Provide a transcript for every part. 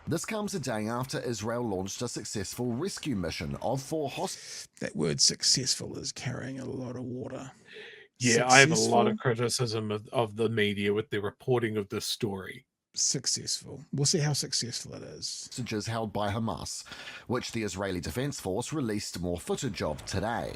This comes a day after Israel launched a successful rescue mission of 4 hostages. That word successful is carrying a lot of water. Yeah, I have a lot of Successful? criticism of the media with their reporting of this story. Successful. We'll see how successful it is. Held by Hamas, which the Israeli Defense Force released more footage of today.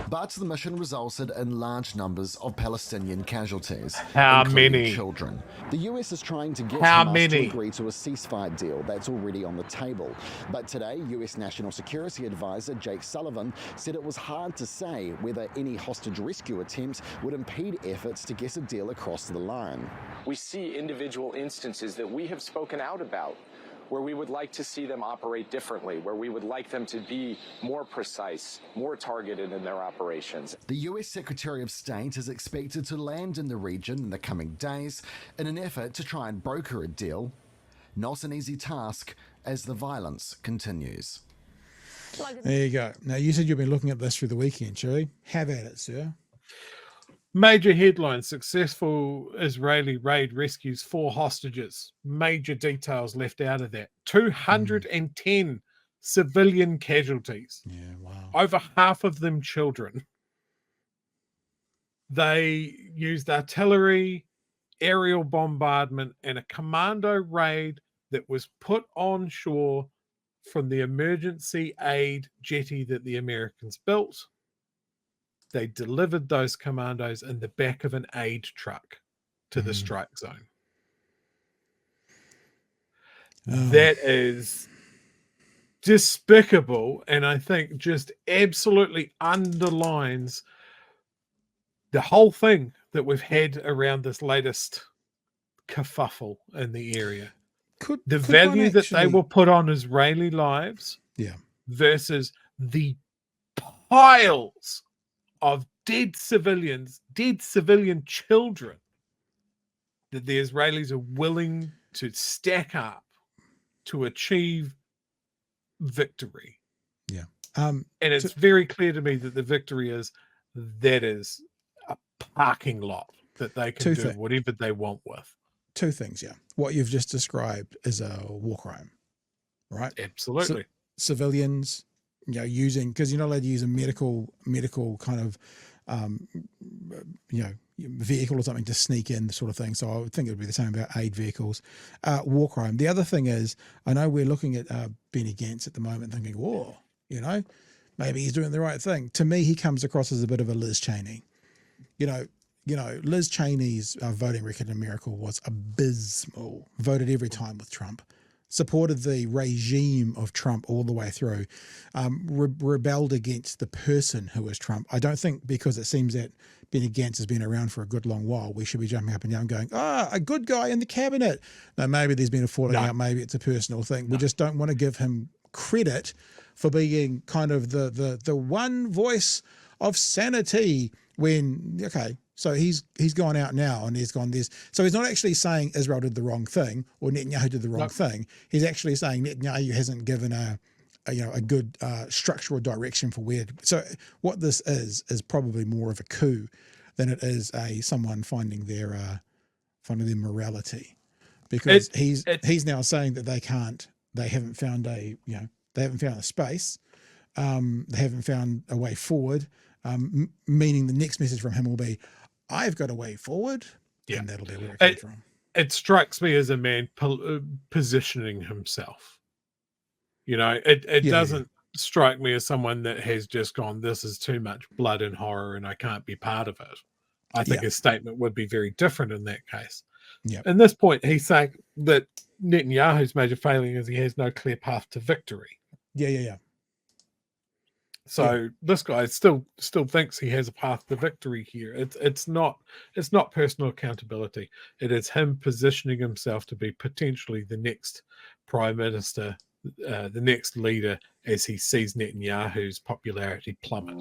But the mission resulted in large numbers of Palestinian casualties, How including many? children. The US is trying to get How Hamas many? to agree to a ceasefire deal that's already on the table. But today, US National Security Advisor Jake Sullivan said it was hard to say whether any hostage rescue attempts would impede efforts to get a deal across the line. We see individual instances that we have spoken out about, where we would like to see them operate differently, where we would like them to be more precise, more targeted in their operations. The US Secretary of State is expected to land in the region in the coming days in an effort to try and broker a deal. Not an easy task as the violence continues. There you go. Now, you said you've been looking at this through the weekend, Shirley. Have at it, sir. Major headline: successful Israeli raid rescues 4 hostages. Major details left out of that. 210 civilian casualties. Yeah, wow. Over half of them children. They used artillery, aerial bombardment, and a commando raid that was put on shore from the emergency aid jetty that the Americans built. They delivered those commandos in the back of an aid truck to the strike zone. That is despicable, and I think just absolutely underlines the whole thing that we've had around this latest kerfuffle in the area. Could value one that they actually- will put on Israeli lives Yeah. versus the piles of dead civilian children that the Israelis are willing to stack up to achieve victory. Yeah. And it's very clear to me that the victory is a parking lot that they can do whatever they want with. 2 things, yeah. What you've just described is a war crime, right? Absolutely. Civilians, using, because you're not allowed to use a medical kind of, vehicle or something to sneak in, sort of thing. So I would think it would be the same about aid vehicles. War crime. The other thing is, I know we're looking at Benny Gantz at the moment thinking, whoa, maybe he's doing the right thing. To me, he comes across as a bit of a Liz Cheney. Liz Cheney's voting record in America was abysmal. Voted every time with Trump. Supported the regime of Trump all the way through. Rebelled against the person who was Trump. I don't think because it seems that Benny Gantz has been around for a good long while, we should be jumping up and down going, a good guy in the cabinet. No, maybe there's been a falling out. Maybe it's a personal thing. We just don't want to give him credit for being kind of the one voice of sanity when, so he's gone out now and he's gone this. So he's not actually saying Israel did the wrong thing or Netanyahu did the wrong thing. He's actually saying Netanyahu hasn't given a good structural direction for where. So what this is probably more of a coup than it is someone finding their morality, because he's now saying that they haven't found a space, they haven't found a way forward. Meaning the next message from him will be, I've got a way forward, and that'll be where it comes from. It strikes me as a man positioning himself. It doesn't strike me as someone that has just gone, this is too much blood and horror and I can't be part of it. I think his statement would be very different in that case. Yeah. At this point, he's saying that Netanyahu's major failing is he has no clear path to victory. Yeah. So this guy still thinks he has a path to victory here. It's not personal accountability. It is him positioning himself to be potentially the next prime minister, the next leader, as he sees Netanyahu's popularity plummet.